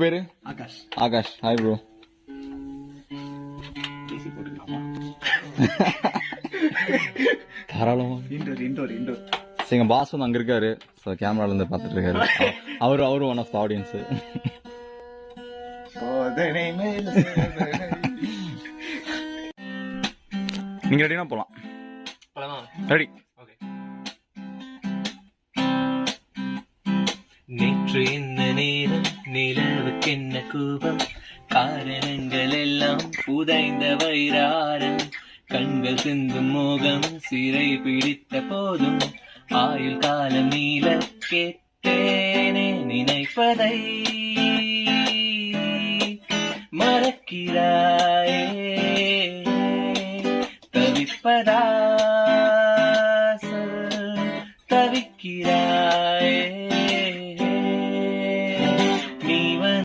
பேரு Akash. Akash. Hi bro. பேசி போட்டுக்கலாமா? தாராளமா. இன்டோர் எங்க பாஸ் வந்து அங்க இருக்காரு. ஸோ கேமரால இருந்து பார்த்துட்டு இருக்காரு. அவரும் ஒன் ஆஃப் த ஆடியன்ஸ். நீங்க ரெடினா போலாம். ரெடி. நேற்று என்ன நேரம், நிலவுக்கு என்ன கூபம், காரணங்கள் எல்லாம் புதைந்த வைராரம், கண்கள் சிந்தும் மோகம் சிறை பிடித்த போதும், ஆயுள் காலம் நீல கேட்டேனே நினைப்பதை